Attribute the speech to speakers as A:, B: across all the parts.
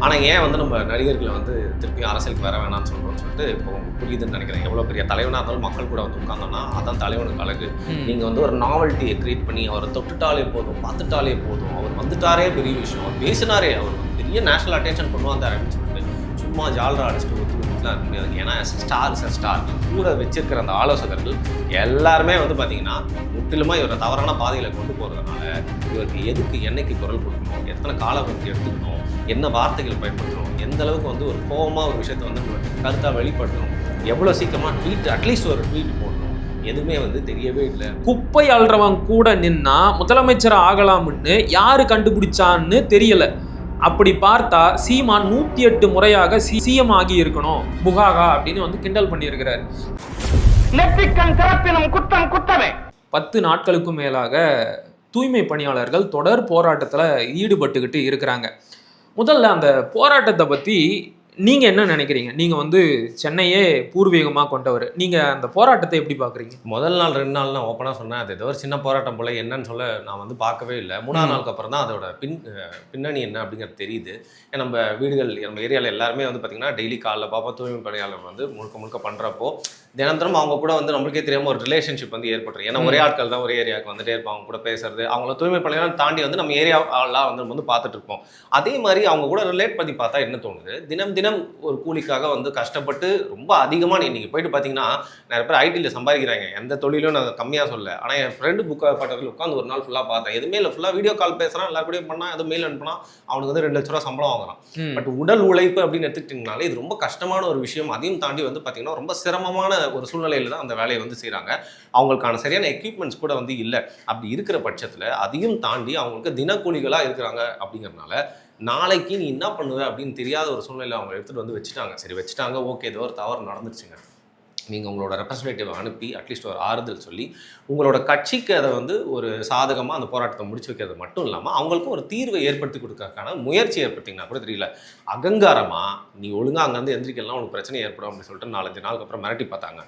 A: ஆனால் ஏன் வந்து நம்ம நடிகர்களை வந்து திருப்பி அரசியலுக்கு வர வேணாம்னு சொல்கிறோம்னு சொல்லிட்டு இப்போ உங்களுக்கு புரியுதுன்னு நினைக்கிறேன். எவ்வளோ பெரிய தலைவனாக இருந்தாலும் மக்கள் கூட வந்து உட்காந்தோன்னா அதான் தலைவனுக்கு அழகு. நீங்கள் வந்து ஒரு நாவல்ட்டியை கிரியேட் பண்ணி அவரை தொட்டுட்டாலே போதும், பார்த்துட்டாலே போதும், அவர் வந்துட்டாரே பெரிய விஷயம், அவர் பேசினாரே அவர் பெரிய நேஷனல் அட்டென்ஷன் கொண்டு வந்தார் அப்படின்னு சொல்லிட்டு சும்மா ஜாலரா அடிச்சுட்டு ஒத்துலாம் இருக்க முடியாது. ஏன்னா ஸ்டார் கூட வச்சிருக்கிற அந்த ஆலோசகர்கள் எல்லாருமே வந்து பார்த்தீங்கன்னா முற்றிலுமாக இவரை தவறான பாதையில் கொண்டு போகிறதுனால இவருக்கு எதுக்கு என்னைக்கு குரல் கொடுக்கணும், எத்தனை காலவரத்து எடுத்துக்கணும், என்ன வார்த்தைகள் பயன்படுத்தணும், எந்த அளவுக்கு வந்து ஒரு கோபமாக ஒரு விஷயத்தை வந்து கருத்தாக வெளிப்படுத்தணும், எவ்வளோ சீக்கிரமாக ட்வீட் அட்லீஸ்ட் ஒரு ட்வீட் போடணும், எதுவுமே வந்து தெரியவே இல்லை.
B: குப்பை அல்றவன் கூட நின்னா முதலமைச்சர் ஆகலாம்னு யாரு கண்டுபிடிச்சான்னு தெரியல. அப்படி பார்த்தா சீமான் 108 முறையாக சிஎம் ஆகி இருக்கணும் புகாகா அப்படின்னு வந்து கிண்டல் பண்ணியிருக்கிறாரு. 10 நாட்களுக்கும் மேலாக தூய்மை பணியாளர்கள் தொடர் போராட்டத்தில் ஈடுபட்டுக்கிட்டு இருக்கிறாங்க. முதல்ல அந்த போராட்டத்தை பற்றி நீங்கள் என்ன நினைக்கிறீங்க? நீங்கள் வந்து சென்னையே பூர்வீகமாக கொண்டவர், நீங்கள் அந்த போராட்டத்தை எப்படி பார்க்குறீங்க?
A: முதல் நாள் 2 நாள் நான் ஓப்பனாக சொன்னேன், அது ஏதோ ஒரு சின்ன போராட்டம் போல் என்னன்னு சொல்ல நான் வந்து பார்க்கவே இல்லை. 3ஆம் நாளுக்கு அப்புறம் தான் அதோட பின்னணி என்ன அப்படிங்கிறது தெரியுது. நம்ம வீடுகள் நம்ம ஏரியாவில் எல்லாருமே வந்து பார்த்திங்கன்னா டெய்லி காலைல பாப்பா தூய்மை பணியாளர் வந்து முழுக்க பண்ணுறப்போ தினந்தரம் அவங்க கூட வந்து நம்மளுக்கே தெரியாமல் ஒரு ரிலேஷன்ஷிப் வந்து ஏற்பட்டுரும். ஏன்னா ஒரே ஆட்கள் தான் ஒரே ஏரியாவுக்கு வந்துட்டே இருப்பாங்க, அவங்க கூட பேசுறது, அவங்கள தூய்மை பணியாளர் தாண்டி வந்து நம்ம ஏரியாவெல்லாம் வந்து பார்த்துட்டு இருப்போம். அதே மாதிரி அவங்க கூட ரிலேட் பண்ணி பார்த்தா என்ன தோணுது, தினம் ஒரு கூலிக்காக வந்து கஷ்டப்பட்டு ரொம்ப அதிகமாக நீங்கள் போயிட்டு பார்த்தீங்கன்னா நிறைய பேர் ஐடியில் சம்பாதிக்கிறாங்க. எந்த தொழிலும் நான் கம்மியாக சொல்ல. ஆனால் என் ஃப்ரெண்டு பட்டத்தில் உட்காந்து ஒரு நாள் ஃபுல்லாக பார்த்தேன். எதுவுமே இல்லை, ஃபுல்லாக வீடியோ கால் பேசுகிறான், எல்லா கூடயும் பண்ணால் எதுவும் மெயில் அனுப்புனா அவனுக்கு வந்து 2 லட்ச ரூபா சம்பளம் வாங்குறான். பட் உடல் உழைப்பு அப்படின்னு எடுத்துக்கிட்டிங்கனாலே இது ரொம்ப கஷ்டமான ஒரு விஷயம். அதையும் தாண்டி வந்து பார்த்தீங்கன்னா ரொம்ப சிரமமான ஒரு சூழ்நிலையில் தான் அந்த வேலையை வந்து செய்கிறாங்க. அவங்களுக்கான சரியான எக்யூப்மெண்ட்ஸ் கூட வந்து இல்லை. அப்படி இருக்கிற பட்சத்தில் அதையும் தாண்டி அவங்களுக்கு தினக்கூலிகளாக இருக்கிறாங்க. அப்படிங்கிறதுனால நாளைக்கு நீ என்ன பண்ணுவ அப்படின்னு தெரியாத ஒரு சூழ்நிலை அவங்க எடுத்துகிட்டு வந்து வச்சுட்டாங்க. சரி வச்சுட்டாங்க, ஓகே, ஏதோ ஒரு தவறு நடந்துருச்சுங்க. நீங்கள் உங்களோட ரெப்ரஸன்டேட்டிவ் அனுப்பி அட்லீஸ்ட் ஒரு ஆறுதல் சொல்லி உங்களோட கட்சிக்கு அதை வந்து ஒரு சாதகமாக அந்த போராட்டத்தை முடிச்சு வைக்கிறது மட்டும் இல்லாமல் அவங்களுக்கும் ஒரு தீர்வை ஏற்படுத்தி கொடுக்கறதுக்கான முயற்சி ஏற்படுத்திங்கன்னா கூட தெரியல. அகங்காரமாக நீ ஒழுங்காக அங்கேருந்து எந்திரிக்கலாம் உனக்கு பிரச்சனை ஏற்படும் அப்படின்னு சொல்லிட்டு 4-5 நாளுக்கு அப்புறம் மிரட்டி பார்த்தாங்க.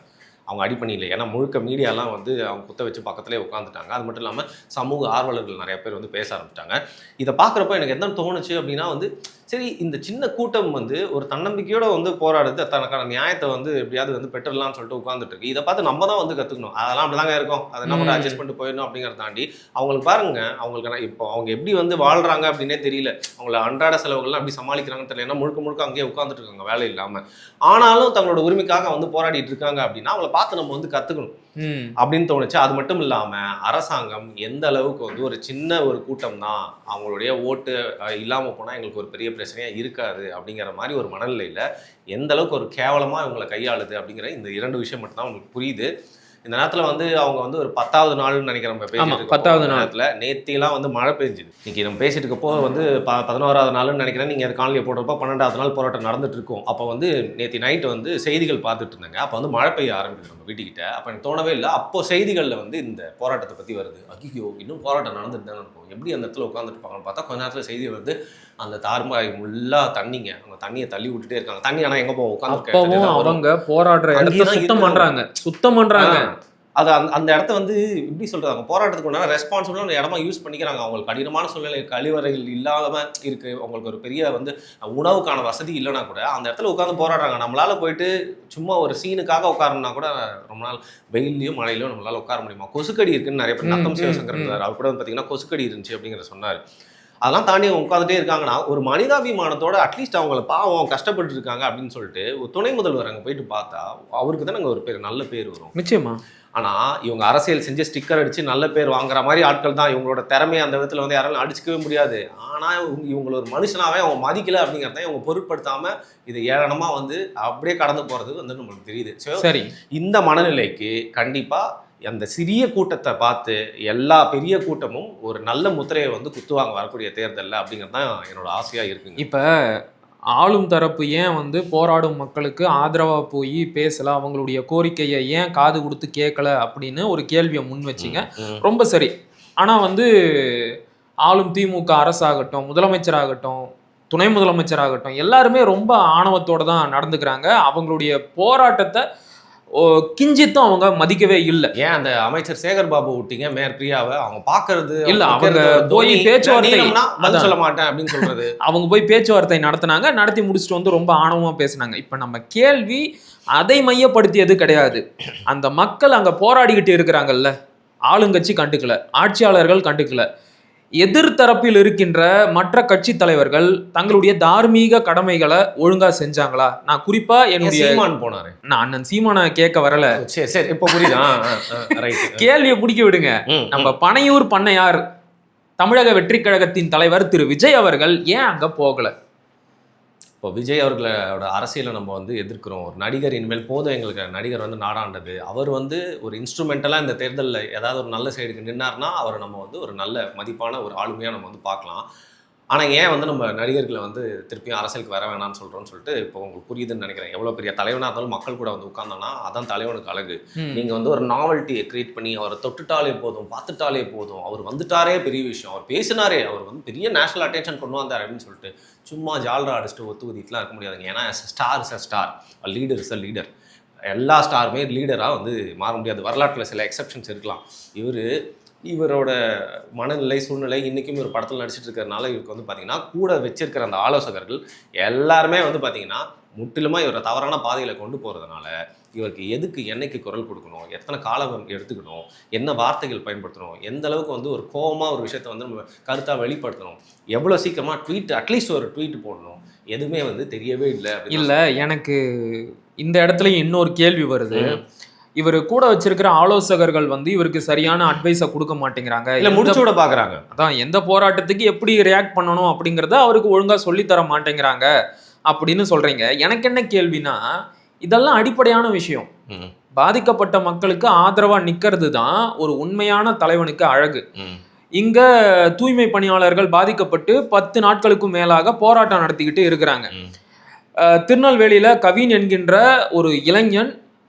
A: அவங்க அடிப்பணியில், ஏன்னா முழுக்க மீடியாலாம் வந்து அவங்க குத்த வச்சு பக்கத்துலேயே உட்காந்துட்டாங்க. அது மட்டும் இல்லாமல் சமூக ஆர்வலர்கள் நிறைய பேர் வந்து பேச ஆரம்பிச்சிட்டாங்க. இதை பார்க்குறப்ப எனக்கு என்ன தோணுச்சு அப்படின்னா வந்து சரி, இந்த சின்ன கூட்டம் வந்து ஒரு தன்னம்பிக்கையோடு வந்து போராடுறது தனக்கான நியாயத்தை வந்து எப்படியாவது வந்து பெற்றுடலாம்னு சொல்லிட்டு உட்காந்துட்டு இருக்கு. இதை பார்த்து நம்ம தான் வந்து கற்றுக்கணும். அதெல்லாம் அப்படி தாங்க இருக்கும், அதை நம்ம அட்ஜஸ்ட் பண்ணிட்டு போயிடணும் அப்படிங்கிறத தாண்டி அவங்களுக்கு பாருங்க, அவங்களுக்கு இப்போ அவங்க எப்படி வந்து வாழ்கிறாங்க அப்படின்னே தெரியல. அவங்கள அன்றாட செலவுகள்லாம் எப்படி சமாளிக்கிறாங்கன்னு தெரியல. ஏன்னா முழுக்க அங்கேயே உட்காந்துட்டு இருக்காங்க வேலை இல்லாமல். ஆனாலும் தங்களோட உரிமைக்காக வந்து போராடிட்டு இருக்காங்க அப்படின்னா அவங்கள பார்த்து நம்ம வந்து கற்றுக்கணும் அப்படின்னு தோணுச்சு. அது மட்டும் இல்லாமல் அரசாங்கம் எந்த அளவுக்கு வந்து ஒரு சின்ன ஒரு கூட்டம் தான், அவங்களுடைய ஓட்டு இல்லாமல் போனால் எங்களுக்கு ஒரு பெரிய பிரச்சனையாக இருக்காது அப்படிங்கிற மாதிரி ஒரு மனநிலையில் எந்த அளவுக்கு ஒரு கேவலமாக இவங்களை கையாளுது அப்படிங்கிற இந்த 2 விஷயம் மட்டும்தான் உங்களுக்கு புரியுது. இந்த நேரத்தில் வந்து அவங்க வந்து ஒரு 10வது நாள்னு நினைக்கிறேன். நம்ம பேசிட்டு 10வது நேரத்தில் நேத்திலாம் வந்து மழை பெஞ்சுது. இன்னைக்கு நம்ம பேசிட்டு இருக்கப்போ வந்து 11வது நாள்னு நினைக்கிறேன். நீங்கள் காலையில் போடுறப்போ 12வது நாள் போராட்டம் நடந்துட்டு இருக்கும். அப்போ வந்து நேற்று நைட்டு வந்து செய்திகள் பார்த்துட்டு இருந்தாங்க. அப்போ வந்து மழை பெய்ய ஆரம்பிக்குது நம்ம வீட்டுக்கிட்ட. அப்போ எனக்கு தோணவே இல்லை. அப்போ செய்திகளில் வந்து இந்த போராட்டத்தை பற்றி வருது. ஐயோ இன்னும் போராட்டம் நடந்துட்டு தானே இருக்கும், எப்படி அந்த இடத்துல உட்காந்துட்டு இருப்பாங்கன்னு பார்த்தா கொஞ்ச நேரத்தில் செய்தி வருது, அந்த தார்மாய் ஃபுல்லாக தண்ணிங்க, அவங்க தண்ணியை தள்ளி விட்டுட்டே இருக்காங்க. தண்ணி ஆனால் எங்கே போவோம், உட்காந்து அவங்க போராடுற இடத்துல சுத்தம் பண்ணுறாங்க. அது அந்த இடத்த வந்து எப்படி சொல்கிறாங்க, போராட்டத்துக்கு உண்டான ரெஸ்பான்சிபிளான இடமா யூஸ் பண்ணிக்கிறாங்க. அவங்களுக்கு கடினமான சூழ்நிலை, கழிவறைகள் இல்லாமல் இருக்குது, அவங்களுக்கு ஒரு பெரிய வந்து உணவுக்கான வசதி இல்லைனா கூட அந்த இடத்துல உட்காந்து போராடுறாங்க. நம்மளால் போயிட்டு சும்மா ஒரு சீனுக்காக உட்காரணும்னா கூட ரொம்ப நாள் வெயிலையும் மழையிலையும் நம்மளால் உட்கார முடியுமா? கொசுக்கடி இருக்குன்னு நிறைய பேர் நத்தம் சிவசங்கர் இருந்தார், அவர் கூட வந்து பார்த்தீங்கன்னா கொசுக்கடி இருந்துச்சு அப்படிங்கிற சொன்னார். அதெல்லாம் தாண்டி அவங்க உட்காந்துட்டே இருக்காங்கன்னா ஒரு மனிதாபிமானத்தோட அட்லீஸ்ட் அவங்கள பாவம் கஷ்டப்பட்டு இருக்காங்க அப்படின்னு சொல்லிட்டு ஒரு துணை முதல்வர் அங்கே போயிட்டு பார்த்தா அவருக்கு தான் அங்கே ஒரு பேர் நல்ல பேர் வரும் நிச்சயமா. ஆனால் இவங்க அரசியல் செஞ்சு ஸ்டிக்கர் அடித்து நல்ல பேர் வாங்குற மாதிரி ஆட்கள் தான். இவங்களோட திறமையை அந்த விதத்தில் வந்து யாராலும் அடிச்சுக்கவே முடியாது. ஆனால் இவங்கள ஒரு மனுஷனாவே அவங்க மதிக்கலை அப்படிங்கிறத இவங்க பொருட்படுத்தாமல் இது ஏளனமாக வந்து அப்படியே கடந்து போகிறது வந்து நம்மளுக்கு தெரியுது. சரி, இந்த மனநிலைக்கு கண்டிப்பாக அந்த சிறிய கூட்டத்தை பார்த்து எல்லா பெரிய கூட்டமும் ஒரு நல்ல முத்திரையை வந்து குத்துவாங்க வரக்கூடிய தேர்தலில் அப்படிங்கிறது தான் என்னோட ஆசையாக இருக்குங்க.
B: இப்போ ஆளும் தரப்பு ஏன் வந்து போராடும் மக்களுக்கு ஆதரவாக போய் பேசல, அவங்களுடைய கோரிக்கையை ஏன் காது கொடுத்து கேட்கல அப்படின்னு ஒரு கேள்வியை முன் வச்சிங்க, ரொம்ப சரி. ஆனால் வந்து ஆளும் திமுக அரசாகட்டும், முதலமைச்சராகட்டும், துணை முதலமைச்சராகட்டும், எல்லாருமே ரொம்ப ஆணவத்தோடு தான் நடந்துக்கிறாங்க. அவங்களுடைய போராட்டத்தை கிஞ்சித்தும் அவங்க மதிக்கவே இல்லை.
A: ஏன் அந்த அமைச்சர் சேகர் பாபு விட்டீங்க, மேயர் பிரியாவை அவங்க பாக்குறது
B: இல்ல அவங்க போய் பேச்சுவார்த்தை
A: பதில் சொல்ல மாட்டேன் அப்படின்னு சொல்றது.
B: அவங்க போய் பேச்சுவார்த்தை நடத்தினாங்க, நடத்தி முடிச்சுட்டு வந்து ரொம்ப ஆணவமா பேசினாங்க. இப்ப நம்ம கேள்வி அதை மையப்படுத்தியது கிடையாது. அந்த மக்கள் அங்க போராடிக்கிட்டு இருக்கிறாங்கல்ல, ஆளுங்கட்சி கண்டுக்கல, ஆட்சியாளர்கள் கண்டுக்கல, எதிர்த்தரப்பில் இருக்கின்ற மற்ற கட்சி தலைவர்கள் தங்களுடைய தார்மீக கடமைகளை ஒழுங்கா செஞ்சாங்களா? நான் குறிப்பா என்னுடைய
A: சீமான் போனாரு,
B: நான் அண்ணன் சீமானை கேட்க வரல.
A: சரி சரி இப்ப புரியுதா?
B: கேள்வியை பிடிக்க விடுங்க. நம்ம பனையூர் பண்ணையார் தமிழக வெற்றி கழகத்தின் தலைவர் திரு விஜய் அவர்கள் ஏன் அங்க போகல?
A: இப்போ விஜய் அவர்களோட அரசியலை நம்ம வந்து எதிர்க்கிறோம். ஒரு நடிகர் இனிமேல் போதும் எங்களுக்கு, நடிகர் வந்து நாடாண்டது. அவர் வந்து ஒரு இன்ஸ்ட்ருமெண்டலாக இந்த தேர்தலில் ஏதாவது ஒரு நல்ல சைடுக்கு நின்னார்னா அவரை நம்ம வந்து ஒரு நல்ல மதிப்பான ஒரு ஆளுமையாக நம்ம வந்து பார்க்கலாம். ஆனால் ஏன் வந்து நம்ம நடிகர்களை வந்து திருப்பியும் அரசியலுக்கு வர வேணாம்னு சொல்கிறோன்னு சொல்லிட்டு இப்போ உங்களுக்கு புரியுதுன்னு நினைக்கிறேன். எவ்வளோ பெரிய தலைவனாக இருந்தாலும் மக்கள் கூட வந்து உட்கார்ந்தோன்னா அதான் தலைவனுக்கு அழகு. நீங்கள் வந்து ஒரு நாவல்ட்டியை கிரியேட் பண்ணி அவரை தொட்டுட்டாலே போதும், பார்த்துட்டாலே போதும், அவர் வந்துட்டாரே பெரிய விஷயம், அவர் பேசினாரே, அவர் வந்து பெரிய நேஷனல் அட்டென்ஷன் கொண்டு வந்தார் அப்படின்னு சொல்லிட்டு சும்மா ஜால்ரா அடிச்சுட்டு ஊதிட்டுலாம் இருக்க முடியாதுங்க. ஏன்னா star is a star, leader is a leader. எல்லா ஸ்டாருமே லீடராக வந்து மாற முடியாது. வரலாற்றில் சில எக்ஸப்ஷன்ஸ் இருக்கலாம். இவரோட மனநிலை சூழ்நிலை இன்றைக்கும் ஒரு படத்தில் நடிச்சிட்டு இருக்கிறதுனால இவருக்கு வந்து பார்த்திங்கன்னா கூட வச்சிருக்கிற அந்த ஆலோசகர்கள் எல்லாருமே வந்து பார்த்திங்கன்னா முற்றிலுமாக இவரை தவறான பாதையில் கொண்டு போகிறதுனால இவருக்கு எதுக்கு என்னைக்கு குரல் கொடுக்கணும், எத்தனை காலம் எடுத்துக்கணும், என்ன வார்த்தைகள் பயன்படுத்தணும், எந்த அளவுக்கு வந்து ஒரு கோபமாக ஒரு விஷயத்தை வந்து நம்ம கருத்தாக வெளிப்படுத்தணும், எவ்வளோ சீக்கிரமாக ட்வீட், அட்லீஸ்ட் ஒரு ட்வீட் போடணும், எதுவுமே வந்து தெரியவே இல்லை.
B: எனக்கு இந்த இடத்துலையும் இன்னொரு கேள்வி வருது. இவர் கூட வச்சிருக்கிற ஆலோசகர்கள் வந்து இவருக்கு சரியான அட்வைஸை கொடுக்க மாட்டேங்கிறாங்க,
A: இல்லை முடிச்சு விட பார்க்குறாங்க.
B: அதான் எந்த போராட்டத்துக்கு எப்படி ரியாக்ட் பண்ணணும் அப்படிங்கிறத அவருக்கு ஒழுங்காக சொல்லித்தர மாட்டேங்கிறாங்க அப்படின்னு சொல்கிறீங்க. எனக்கு என்ன கேள்வினா, இதெல்லாம் அடிப்படையான விஷயம். பாதிக்கப்பட்ட மக்களுக்கு ஆதரவாக நிற்கிறது தான் ஒரு உண்மையான தலைவனுக்கு அழகு. இங்க தூய்மை பணியாளர்கள் பாதிக்கப்பட்டு 10 நாட்களுக்கும் மேலாக போராட்டம் நடத்திக்கிட்டு இருக்கிறாங்க. திருநெல்வேலியில கவின் என்கின்ற ஒரு இளைஞன்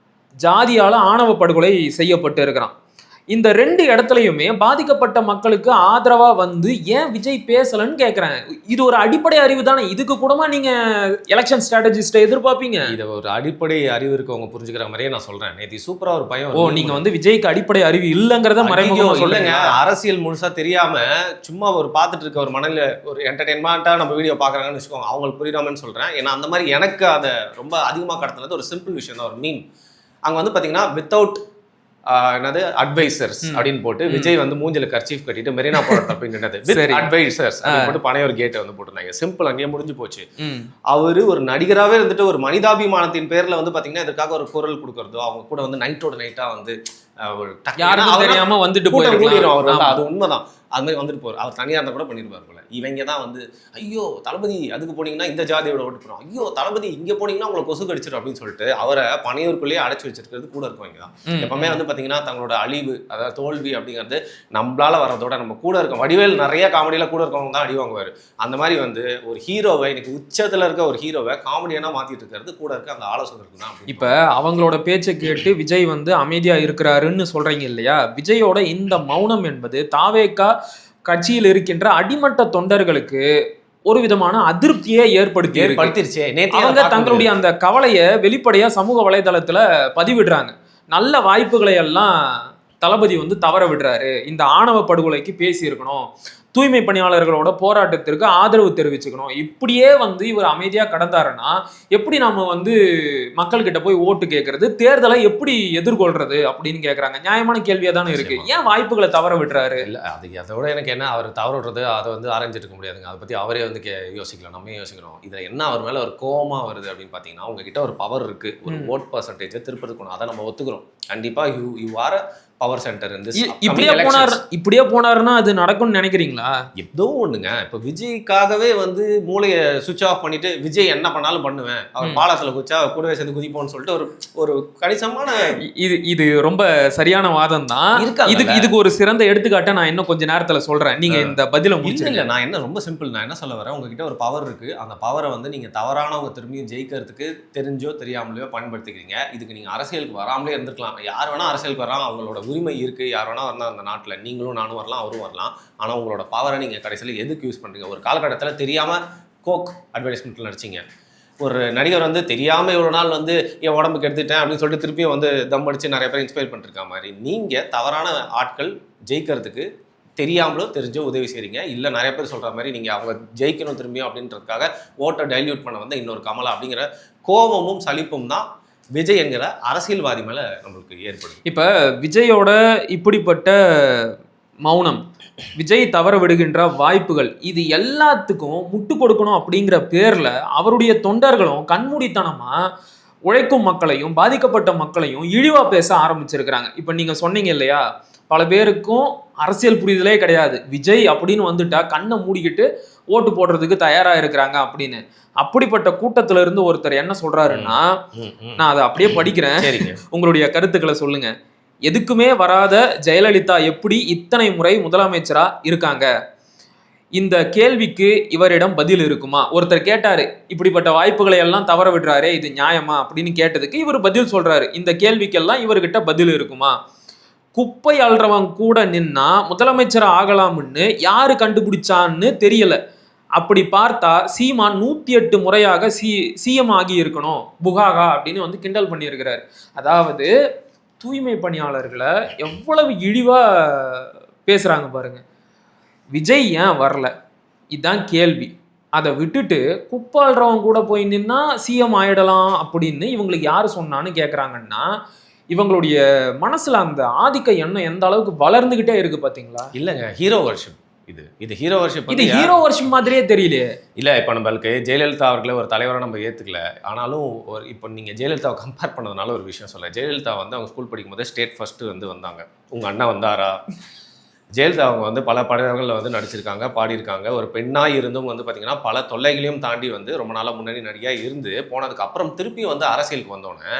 B: ஜாதியால ஆணவ படுகொலை செய்யப்பட்டு இருக்கிறான். இந்த 2 இடத்துலையுமே பாதிக்கப்பட்ட மக்களுக்கு ஆதரவா வந்து ஏன் விஜய் பேசலன்னு கேட்கிறேன். இது ஒரு அடிப்படை அறிவு தானே. இதுக்கு கூடமா நீங்க எலெக்ஷன் ஸ்ட்ராட்டஜிஸ்ட எதிர்பார்ப்பீங்க?
A: இதை ஒரு அடிப்படை அறிவு இருக்கவங்க புரிஞ்சுக்கிற மாதிரியே நான் சொல்றேன். நேற்று சூப்பரா ஒரு பையன்,
B: நீங்க வந்து விஜய்க்கு அடிப்படை அறிவு இல்லைங்கிறத மறைமுகமா சொல்லுங்க.
A: அரசியல் முழுசா தெரியாம சும்மா ஒரு பார்த்துட்டு இருக்க ஒரு மனநில ஒரு என்டர்டெயின்மெண்ட்டா நம்ம வீடியோ பாக்குறாங்கன்னு வச்சுக்கோங்க, அவங்களுக்கு புரியாமன்னு சொல்றேன். ஏன்னா அந்த மாதிரி எனக்கு அதை ரொம்ப அதிகமாக கடத்தினது ஒரு சிம்பிள் விஷயம் தான், ஒரு மீம். அங்கே வந்து பார்த்தீங்கன்னா வித்தவுட் என்னது அட்வைசர்ஸ் அப்படின்னு போட்டு விஜய் வந்து மூஞ்சில கர்ச்சீஃப் கட்டிட்டு மெரினா போராட்டம் அப்படின்னு வித் அட்வைசர்ஸ் அப்படின்னு போட்டு பனையூர் கேட்டை வந்து போட்டிருந்தாங்க. சிம்பிள், அங்கேயே முடிஞ்சு போச்சு. அவரு ஒரு நடிகராகவே இருந்துட்டு ஒரு மனிதாபிமானத்தின் பேர்ல வந்து பார்த்தீங்கன்னா இதுக்காக ஒரு குரல் கொடுக்கறதோ, அவங்க கூட வந்து நைட்டோட நைட்டா வந்து
B: தெரியாம வந்துட்டு
A: போயிடும். அது உண்மைதான். அது மாதிரி வந்துட்டு போறாரு. அவர் தனியாக இருந்தால் கூட பண்ணிருப்பார் போல. இவங்க தான் வந்து ஐயோ தளபதி அதுக்கு போனீங்கன்னா இந்த ஜாதியோட ஓட்டு போறோம், ஐயோ தளபதி இங்கே போனீங்கன்னா உங்களை கொசு கடிச்சிடும் அப்படின்னு சொல்லிட்டு அவரை பனையூருக்குள்ளேயே அடைச்சி வச்சிருக்கிறது கூட இருக்கவங்க தான். எப்பவுமே வந்து பார்த்தீங்கன்னா தங்களோட அழிவு, அதாவது தோல்வி அப்படிங்கிறது நம்மளால வர்றதோட நம்ம கூட இருக்கோம். வடிவேல் நிறைய காமெடியில கூட இருக்கவங்க தான் அடி வாங்குவார். அந்த மாதிரி வந்து ஒரு ஹீரோவை, இன்னைக்கு உச்சத்தில் இருக்க ஒரு ஹீரோவை காமெடியான மாத்திட்டு இருக்கிறது கூட இருக்க அந்த ஆலோசகருக்கு தான்.
B: இப்போ அவங்களோட பேச்சை கேட்டு விஜய் வந்து அமைதியா இருக்கிறாருன்னு சொல்றீங்க இல்லையா? விஜயோட இந்த மௌனம் என்பது தாவேகா கட்சியில் இருக்கின்ற அடிமட்ட தொண்டர்களுக்கு ஒரு விதமான அதிருப்தியை ஏற்படுத்திருச்சு. அவங்க தங்களுடைய அந்த கவலையை வெளிப்படையா சமூக வலைதளத்துல பதிவிடுறாங்க. நல்ல வாய்ப்புகளை எல்லாம் தளபதி வந்து தவற விடுறாரு, இந்த ஆணவ படுகொலைக்கு பேசி இருக்கணும், தூய்மை பணியாளர்களோட போராட்டத்திற்கு ஆதரவு தெரிவிச்சுக்கணும், இப்படியே வந்து இவர் அமைதியா கடந்தாருன்னா எப்படி நாம வந்து மக்கள்கிட்ட போய் ஓட்டு கேட்கறது, தேர்தலை எப்படி எதிர்கொள்றது அப்படின்னு கேட்கறாங்க. நியாயமான கேள்வியா தானே இருக்கு. ஏன் வாய்ப்புகளை தவற விடுறாரு?
A: இல்ல அது அதோட எனக்கு என்ன, அவர் தவற விடுறது அதை வந்து ஆரம்பிச்சிட்டு இருக்க முடியாதுங்க. அதை பத்தி அவரே வந்து யோசிக்கலாம், நம்ம யோசிக்கணும். இதுல என்ன அவர் மேல ஒரு கோவமா வருது அப்படின்னு பாத்தீங்கன்னா, உங்ககிட்ட ஒரு பவர் இருக்கு, ஒரு ஓட் பர்சன்டேஜ் திருப்பி அதை நம்ம ஒத்துக்கிறோம். கண்டிப்பா யூ ஆர் பவர் சென்டர்
B: இப்படியே போனாருன்னா அது நடக்கும்னு நினைக்கிறீங்களா?
A: ஏதோ ஒண்ணுங்க. இப்ப விஜய்க்காகவே வந்து மூளையை சுவிட்ச் ஆஃப் பண்ணிட்டு விஜய் என்ன பண்ணாலும் பண்ணுவேன், அவர் பாலத்துல குச்சா கூடவே சேர்ந்து குதிப்போம்னு சொல்லிட்டு ஒரு கணிசமான
B: இது ரொம்ப சரியான வாதம் தான். இதுக்கு ஒரு சிறந்த எடுத்துக்காட்ட நான் இன்னும் கொஞ்ச நேரத்துல சொல்றேன். நீங்க இந்த பதில
A: முடிச்சிருங்க. நான் என்ன ரொம்ப சிம்பிள், நான் என்ன சொல்ல வரேன், உங்ககிட்ட ஒரு பவர் இருக்கு, அந்த பவரை வந்து நீங்க தவறானவங்க திரும்பியும் ஜெயிக்கிறதுக்கு தெரிஞ்சோ தெரியாமலையோ பயன்படுத்திக்கிறீங்க. இதுக்கு நீங்க அரசியலுக்கு வராமலே இருந்திருக்கலாம். யார் வேணா அரசியலுக்கு வராம, அவங்களோட உரிமை இருக்கு, யார் வேணா வரலாம் அந்த நாட்டில், நீங்களும் நானும் வரலாம், அவரும் வரலாம். ஆனால் உங்களோட பவரை நீங்கள் கடைசியில் எதுக்கு யூஸ் பண்ணுறீங்க? ஒரு காலகட்டத்தில் தெரியாமல் கோக் அட்வர்டைஸ்மெண்ட்டில் நடிச்சிங்க, ஒரு நடிகர் வந்து தெரியாமல் இவ்வளோ நாள் வந்து என் உடம்புக்கு எடுத்துட்டேன் அப்படின்னு சொல்லிட்டு திருப்பியும் வந்து தம் அடிச்சு நிறைய பேர் இன்ஸ்பயர் பண்ணிருக்க மாதிரி நீங்கள் தவறான ஆட்கள் ஜெயிக்கிறதுக்கு தெரியாமலோ தெரிஞ்சோ உதவி செய்கிறீங்க. இல்லை நிறைய பேர் சொல்கிற மாதிரி நீங்கள் அவங்க ஜெயிக்கணும் திரும்பியும் அப்படின்றதுக்காக ஓட்டை டைல்யூட் பண்ண வந்து இன்னொரு கமலா அப்படிங்கிற கோபமும் சலிப்பும் தான் விஜய் என்கிற அரசியல்வாதி மேலே நம்மளுக்கு ஏற்படுது.
B: இப்போ விஜயோட இப்படிப்பட்ட மௌனம், விஜய் தவற விடுகின்ற வாய்ப்புகள், இது எல்லாத்துக்கும் முட்டு கொடுக்கணும் அப்படிங்கிற பேர்ல அவருடைய தொண்டர்களும் கண்மூடித்தனமா உழைக்கும் மக்களையும் பாதிக்கப்பட்ட மக்களையும் இழிவா பேச ஆரம்பிச்சிருக்கிறாங்க. இப்ப நீங்க சொன்னீங்க இல்லையா, பல பேருக்கும் அரசியல் புரிதலே கிடையாது, விஜய் அப்படின்னு வந்துட்டா கண்ணை மூடிக்கிட்டு ஓட்டு போடுறதுக்கு தயாரா இருக்கிறாங்க அப்படின்னு. அப்படிப்பட்ட கூட்டத்துல இருந்து ஒருத்தர் என்ன சொல்றாருன்னா, நான் அதை அப்படியே படிக்கிறேன், உங்களுடைய கருத்துக்களை சொல்லுங்க. எதுக்குமே வராத ஜெயலலிதா எப்படி இத்தனை முறை முதலமைச்சரா இருக்காங்க? இந்த கேள்விக்கு இவரிடம் பதில் இருக்குமா? ஒருத்தர் கேட்டாரு, இப்படிப்பட்ட வாய்ப்புகளை எல்லாம் தவற விடுறாரே, இது நியாயமா அப்படின்னு கேட்டதுக்கு இவர் பதில் சொல்றாரு, இந்த கேள்விக்கெல்லாம் இவர்கிட்ட பதில் இருக்குமா? குப்பை அள்ளுறவன் கூட நின்னா முதலமைச்சர் ஆகலாம்னு யாரு கண்டுபிடிச்சான்னு தெரியல. அப்படி பார்த்தா சீமான் 108 முறையாக சிஎம் ஆகி இருக்கணும் புகாகா அப்படின்னு வந்து கிண்டல் பண்ணியிருக்கிறார். அதாவது தூய்மை பணியாளர்களை எவ்வளவு இழிவா பேசுறாங்க பாருங்க. விஜய் ஏன் வரல, இதுதான் கேள்வி. அதை விட்டுட்டு குப்பாள்றவங்க கூட போய் நின்னா சிஎம் ஆயிடலாம் அப்படின்னு இவங்களுக்கு யாரு சொன்னான்னு கேட்குறாங்கன்னா, இவங்களுடைய மனசுல அந்த ஆதிக்க எண்ணம் எந்த அளவுக்கு வளர்ந்துகிட்டே இருக்கு பாத்தீங்களா?
A: இல்லைங்க, ஹீரோ வர்ஷிப் இது ஹீரோ வர்ஷிப்.
B: இது ஹீரோ வர்ஷிப் மாதிரியே தெரியலையே.
A: இல்லை, இப்போ நம்மளுக்கு ஜெயலலிதா அவர்களை ஒரு தலைவராக நம்ம ஏற்றுக்கல. ஆனாலும் ஒரு இப்போ நீங்கள் ஜெயலலிதாவை கம்பேர் பண்ணதுனால ஒரு விஷயம் சொல்ல, ஜெயலலிதா வந்து அவங்க ஸ்கூல் படிக்கும் போது ஸ்டேட் ஃபர்ஸ்ட்டு வந்து வந்தாங்க. உங்கள் அண்ணன் வந்தாரா? ஜெயலலிதா அவங்க வந்து பல படங்களில் வந்து நடிச்சிருக்காங்க, பாடியிருக்காங்க. ஒரு பெண்ணாக இருந்தும் வந்து பார்த்திங்கன்னா பல தொல்லைகளையும் தாண்டி வந்து ரொம்ப நாளாக முன்னணி நடிகையாக இருந்து போனதுக்கு அப்புறம் திருப்பி வந்து அரசியலுக்கு வந்தோடனே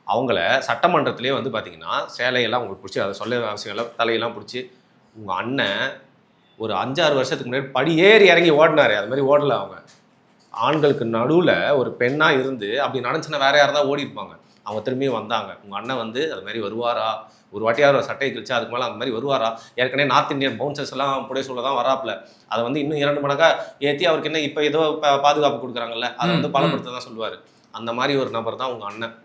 A: அவங்கள சட்டமன்றத்திலே வந்து பார்த்திங்கன்னா சேலையெல்லாம் உங்களுக்கு பிடிச்சி, அதை சொல்ல அவசியம் இல்லை, தலையெல்லாம் பிடிச்சி உங்கள் அண்ணன் ஒரு 5-6 வருஷத்துக்கு முன்னாடி படி ஏறி இறங்கி ஓடினாரு. அது மாதிரி ஓடலை. அவங்க ஆண்களுக்கு நடுவில் ஒரு பெண்ணாக இருந்து அப்படி நடந்துச்சுன்னா வேற யாரும் தான் ஓடி இருப்பாங்க. அவங்க திரும்பியும் வந்தாங்க. உங்கள் அண்ணன் வந்து அது மாதிரி வருவாரா? ஒரு வாட்டியார் ஒரு சட்டையை கிழிச்சா அதுக்கு மேலே அந்த மாதிரி வருவாரா? ஏற்கனவே நார்த் இந்தியன் பவுன்சர்ஸ் எல்லாம் புடைய சொல்ல தான் வராப்புல. அதை வந்து இன்னும் 2 மடங்காக ஏற்றி அவருக்கு என்ன இப்போ ஏதோ பாதுகாப்பு கொடுக்குறாங்கல்ல, அதை வந்து பலப்படுத்த தான் சொல்லுவார். அந்த மாதிரி ஒரு நபர் தான் உங்கள் அண்ணன்.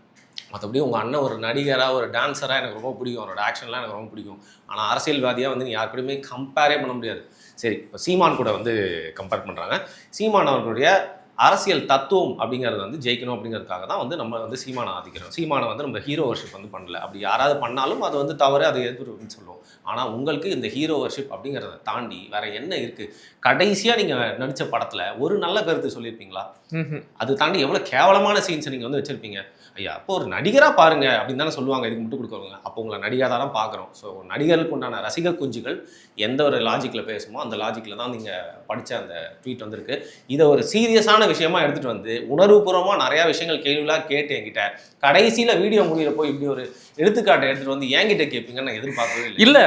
A: மற்றபடி உங்கள் அண்ணன் ஒரு நடிகராக ஒரு டான்ஸராக எனக்கு ரொம்ப பிடிக்கும், அவரோட ஆக்ஷன்லாம் எனக்கு ரொம்ப பிடிக்கும். ஆனால் அரசியல்வாதியாக வந்து நீ யார் கூடயுமே கம்பேரே பண்ண முடியாது. சரி, இப்போ சீமான் கூட வந்து கம்பேர் பண்ணுறாங்க. சீமான் அவர்களுடைய அரசியல் தத்துவம் அப்படிங்கிறது வந்து ஜெயிக்கணும் அப்படிங்கிறதுக்காக தான் வந்து நம்ம வந்து சீமானை ஆதிக்கிறோம். சீமானை வந்து நம்ம ஹீரோ வர்ஷிப் வந்து பண்ணல. அப்படி யாராவது பண்ணாலும் அது வந்து தவறு, அதை எதிர்ப்புன்னு சொல்லுவோம். ஆனால் உங்களுக்கு இந்த ஹீரோ வர்ஷிப் அப்படிங்கிறத தாண்டி வேற என்ன இருக்குது? கடைசியாக நீங்கள் நடித்த படத்தில் ஒரு நல்ல கருத்து சொல்லியிருப்பீங்களா? அது தாண்டி எவ்வளோ கேவலமான சீன்ஸை நீங்கள் வந்து வச்சுருப்பீங்க. ஐயா, அப்போ ஒரு நடிகராக பாருங்க அப்படின்னு தானே சொல்லுவாங்க, இதுக்கு மட்டும் கொடுக்குறவங்க. அப்போ உங்களை நடிகராக தான் பார்க்குறோம். ஸோ நடிகர்களுக்கு உண்டான ரசிகர் குஞ்சுகள் எந்த ஒரு லாஜிக்கில் பேசுமோ அந்த லாஜிக்கில் தான் நீங்கள் படித்த அந்த ட்வீட் வந்திருக்கு. இதை ஒரு சீரியஸான விஷயமா எடுத்துகிட்டு வந்து உணர்வுபூர்வமாக நிறையா விஷயங்கள் கேள்விலாம் கேட்டு என்கிட்ட கடைசியில் வீடியோ முடிகிற போய் இப்படி ஒரு எடுத்துக்காட்டை எடுத்துகிட்டு வந்து என்கிட்ட கேட்பீங்கன்னு நான் எதிர்பார்க்கவே இல்லை.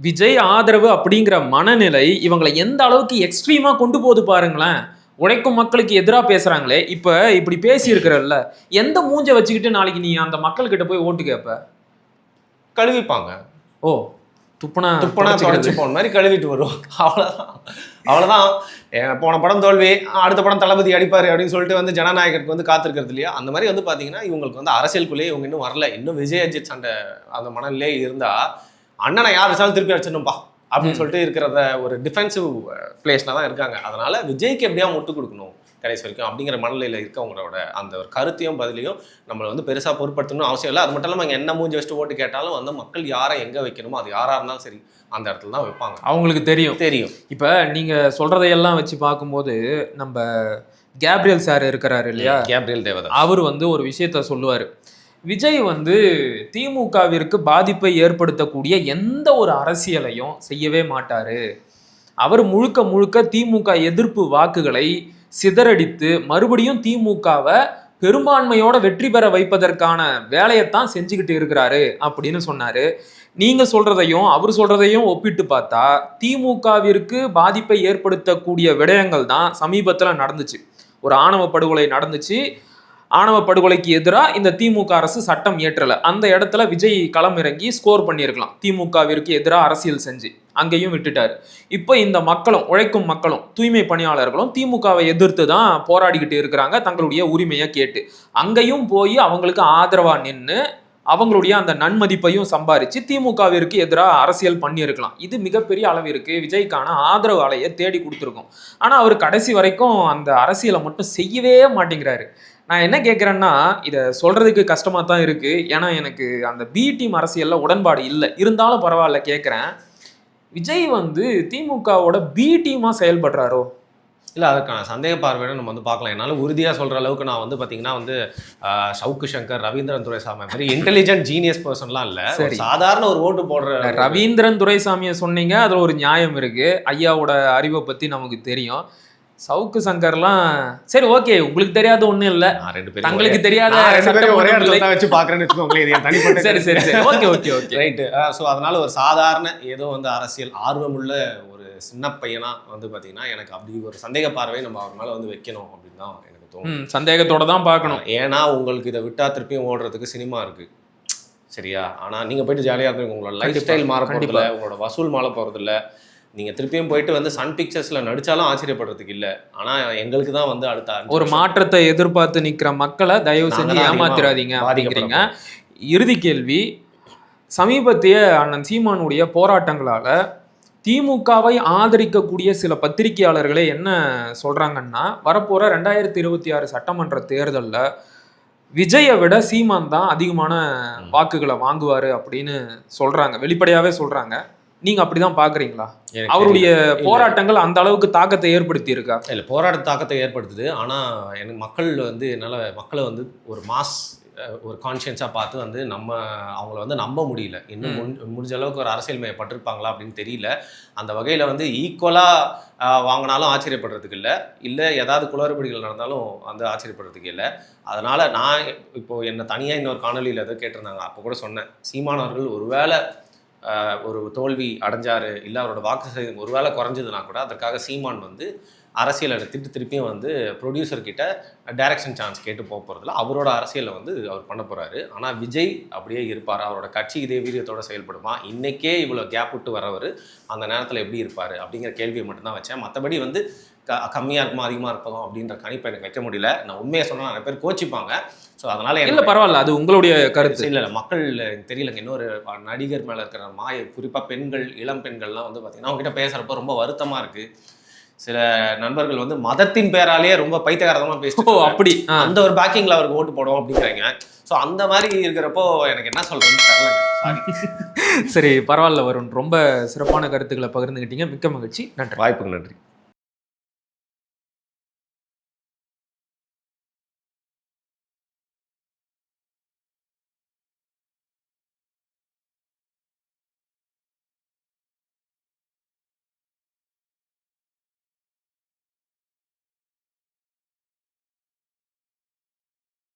B: விஜய் ஆதரவு அப்படிங்கிற மனநிலை இவங்களை எந்த அளவுக்கு எக்ஸ்ட்ரீமாக கொண்டு போகுது பாருங்களேன். உழைக்கும் மக்களுக்கு எதிராக பேசுறாங்களே, இப்ப இப்படி பேசி இருக்கிறல்ல, எந்த மூஞ்ச வச்சுக்கிட்டு நாளைக்கு நீ அந்த மக்கள்கிட்ட போய் ஓட்டு கேட்ப?
A: கழுவிப்பாங்க.
B: ஓ, துப்புனா
A: தொடச்சு போன மாதிரி கழுவிட்டு வருவோம். அவ்வளோதான். போன படம் தோல்வி, அடுத்த படம் தளபதி அடிப்பாரு அப்படின்னு சொல்லிட்டு வந்து ஜனநாயகருக்கு வந்து காத்திருக்கிறது இல்லையா? அந்த மாதிரி வந்து பார்த்தீங்கன்னா இவங்களுக்கு வந்து அரசியலுக்குள்ளேயே இவங்க இன்னும் வரல. இன்னும் விஜய் அஜித் சண்டை அந்த மனநிலே இருந்தா அண்ணனை யார் வச்சாலும் திருப்பி அடிச்சிடணும்பா அப்படின்னு சொல்லிட்டு இருக்கிறத ஒரு டிஃபென்சிவ் பிளேஸில் தான் இருக்காங்க. அதனால் விஜய்க்கு எப்படியா முட்டு கொடுக்கணும் கடைசி வரைக்கும் அப்படிங்கிற மனநிலையில் இருக்கவங்களோட அந்த ஒரு கருத்தையும் பதிலையும் நம்மளை வந்து பெருசாக பொருட்படுத்தணும் அவசியம் இல்லை. அது மட்டும் இல்லாமல் என்ன மூஞ்சி வச்சுட்டு ஓட்டு கேட்டாலும் வந்து மக்கள் யாரை எங்கே வைக்கணுமோ அது யாராக இருந்தாலும் சரி அந்த இடத்துல தான் வைப்பாங்க. அவங்களுக்கு தெரியும். இப்போ நீங்கள் சொல்கிறதையெல்லாம் வச்சு பார்க்கும்போது நம்ம கேப்ரியல் சார் இருக்கிறாரு இல்லையா, கேப்ரியல் தேவதாஸ்,
B: அவர் வந்து ஒரு விஷயத்த சொல்லுவார். விஜய் வந்து திமுகவிற்கு பாதிப்பை ஏற்படுத்தக்கூடிய எந்த ஒரு அரசியலையும் செய்யவே மாட்டாரு. அவர் முழுக்க முழுக்க திமுக எதிர்ப்பு வாக்குகளை சிதறடித்து மறுபடியும் திமுகவை பெரும்பான்மையோட வெற்றி பெற வைப்பதற்கான வேலையைத்தான் செஞ்சுக்கிட்டு இருக்கிறாரு அப்படின்னு சொன்னாரு. நீங்க சொல்றதையும் அவர் சொல்றதையும் ஒப்பிட்டு பார்த்தா திமுகவிற்கு பாதிப்பை ஏற்படுத்தக்கூடிய விடயங்கள் தான் சமீபத்தில் நடந்துச்சு. ஒரு ஆணவ படுகொலை நடந்துச்சு. ஆணவ படுகொலைக்கு எதிராக இந்த திமுக அரசு சட்டம் இயற்றல. அந்த இடத்துல விஜய் களம் இறங்கி ஸ்கோர் பண்ணியிருக்கலாம், திமுகவிற்கு எதிராக அரசியல் செஞ்சு. அங்கேயும் விட்டுட்டாரு. இப்போ இந்த மக்களும், உழைக்கும் மக்களும், தூய்மை பணியாளர்களும் திமுகவை எதிர்த்து தான் போராடிக்கிட்டு இருக்கிறாங்க, தங்களுடைய உரிமையை கேட்டு. அங்கேயும் போய் அவங்களுக்கு ஆதரவா நின்று அவங்களுடைய அந்த நன்மதிப்பையும் சம்பாரிச்சு திமுகவிற்கு எதிராக அரசியல் பண்ணியிருக்கலாம். இது மிகப்பெரிய அளவிற்கு விஜய்க்கான ஆதரவு அலையை தேடி கொடுத்துருக்கும். ஆனா அவர் கடைசி வரைக்கும் அந்த அரசியலை மட்டும் செய்யவே மாட்டேங்கிறாரு. நான் என்ன கேட்குறேன்னா, இதை சொல்றதுக்கு கஷ்டமா தான் இருக்கு. ஏன்னா எனக்கு அந்த பி டீம் அரசியல்ல உடன்பாடு இல்லை. இருந்தாலும் பரவாயில்ல கேட்குறேன். விஜய் வந்து திமுகவோட பி டீமா செயல்படுறாரோ?
A: இல்லை, அதுக்கான சந்தேக பார்வையை நம்ம வந்து பார்க்கலாம். என்னால் உறுதியாக சொல்கிற அளவுக்கு நான் வந்து பார்த்தீங்கன்னா வந்து சவுக்கு சங்கர், ரவீந்திரன் துரைசாமி மாதிரி இன்டெலிஜென்ட் ஜீனியஸ் பர்சன்லாம் இல்லை. சாதாரண ஒரு ஓட்டு போடுற
B: ரவீந்திரன் துரைசாமியை சொன்னீங்க, அதில் ஒரு நியாயம் இருக்கு. ஐயாவோட அறிவை பற்றி நமக்கு தெரியும். சவுக்கு சங்கர்லாம் சரி, ஓகே, உங்களுக்கு தெரியாத ஒண்ணும் இல்ல, தங்களுக்கு தெரியாத
A: ஒரே இடத்துல வச்சு பாக்குறேன்னு வச்சுக்கோங்களேன், தனிப்பட்ட.
B: சரி சரி சரி, okay okay okay,
A: right. So அதனால ஒரு சாதாரண ஏதோ வந்து அரசியல் ஆர்வமுள்ள ஒரு சின்ன பையனா வந்து பாத்தீங்கன்னா எனக்கு அப்படி ஒரு சந்தேக பார்வை நம்ம அவர் மேல வந்து வைக்கணும் அப்படின்னு தான் எனக்கு தோணும்.
B: சந்தேகத்தோட தான் பார்க்கணும்.
A: ஏன்னா உங்களுக்கு இதை விட்டா திருப்பியும் ஓடுறதுக்கு சினிமா இருக்கு, சரியா? ஆனா நீங்க போயிட்டு ஜாலியா இருக்கீங்க, உங்களோட லைஃப் ஸ்டைல் மாற போறதில்ல, உங்களோட வசூல் மாற போறதில்ல. நீங்கள் திருப்பியும் போயிட்டு வந்து சன் பிக்சர்ஸில் நடித்தாலும் ஆச்சரியப்படுறதுக்கு இல்லை. ஆனால் எங்களுக்கு தான் வந்து அடுத்த
B: ஒரு மாற்றத்தை எதிர்பார்த்து நிற்கிற மக்களை தயவு செஞ்சு ஏமாத்திராதீங்க அப்படிங்கிறீங்க. இறுதி கேள்வி, சமீபத்திய அண்ணன் சீமானுடைய போராட்டங்களால் திமுகவை ஆதரிக்கக்கூடிய சில பத்திரிகையாளர்களே என்ன சொல்கிறாங்கன்னா, வரப்போகிற 2026 சட்டமன்ற தேர்தலில் விஜயை விட சீமான் தான் அதிகமான வாக்குகளை வாங்குவார் அப்படின்னு சொல்கிறாங்க, வெளிப்படையாகவே சொல்கிறாங்க. நீங்க அப்படிதான் பாக்குறீங்களா? அவருடைய போராட்டங்கள் அந்த அளவுக்கு தாக்கத்தை ஏற்படுத்தி இருக்கா?
A: இல்லை, போராட்ட தாக்கத்தை ஏற்படுத்துது. ஆனால் எனக்கு மக்கள் வந்து என்னால் மக்களை வந்து ஒரு மாஸ் ஒரு கான்ஷியன்ஸாக பார்த்து வந்து அவங்கள வந்து நம்ப முடியல. இன்னும் முடிஞ்ச அளவுக்கு ஒரு அரசியல் மையப்பட்டிருப்பாங்களா அப்படின்னு தெரியல. அந்த வகையில் வந்து ஈக்குவலாக வாங்கினாலும் ஆச்சரியப்படுறதுக்கு இல்லை ஏதாவது குளறுபடிகள் நடந்தாலும் வந்து ஆச்சரியப்படுறதுக்கு இல்லை. அதனால் நான் இப்போது என்னை தனியாக இன்னொரு காணொலியில் எதோ கேட்டிருந்தாங்க, அப்போ கூட சொன்னேன், சீமானவர்கள் ஒருவேளை ஒரு தோல்வி அடைஞ்சார், இல்லை அவரோட வாக்கு சதவீதம் ஒருவேளை குறைஞ்சதுன்னா கூட அதற்காக சீமான் வந்து அரசியலை எடுத்துட்டு திருப்பியும் வந்து ப்ரொடியூசர்கிட்ட டைரக்ஷன் சான்ஸ் கேட்டு போக போகிறதில்ல, அவரோட அரசியலை வந்து அவர் பண்ண போகிறாரு. ஆனால் விஜய் அப்படியே இருப்பார், அவரோட கட்சி இதே வீரியத்தோடு செயல்படுமா, இன்றைக்கே இவ்வளோ கேப் விட்டு வரவர் அந்த நேரத்தில் எப்படி இருப்பார் அப்படிங்கிற கேள்வியை மட்டும்தான் வச்சேன். மற்றபடி வந்து கம்மியாக இருக்குமா அதிகமாக இருப்பதும் அப்படின்ற கணிப்பை எனக்கு வைக்க முடியல. நான் உண்மையை சொன்னால் நிறைய பேர் கோச்சிப்பாங்க. ஸோ அதனால்
B: இல்லை, பரவாயில்ல, அது உங்களுடைய கருத்து.
A: இல்லை மக்கள் தெரியலங்க. இன்னொரு நடிகர் மேலே இருக்கிற குறிப்பாக பெண்கள், இளம் பெண்கள்லாம் வந்து பார்த்தீங்கன்னா அவங்ககிட்ட பேசுகிறப்போ ரொம்ப வருத்தமாக இருக்குது. சில நண்பர்கள் வந்து மதத்தின் பேராலேயே ரொம்ப பைத்தியகாரமாக பேசிட்டு,
B: அப்படி
A: அந்த ஒரு பேக்கிங்கில் அவருக்கு ஓட்டு போடுவோம் அப்படிங்கிறாங்க. ஸோ அந்த மாதிரி இருக்கிறப்போ எனக்கு என்ன சொல்கிறேன்னு தெரியலங்க.
B: சரி, பரவாயில்ல வருண், ரொம்ப சிறப்பான கருத்துக்களை பகிர்ந்துக்கிட்டீங்க. மிக்க மகிழ்ச்சி. நன்றி.
A: வாய்ப்புக்கு நன்றி.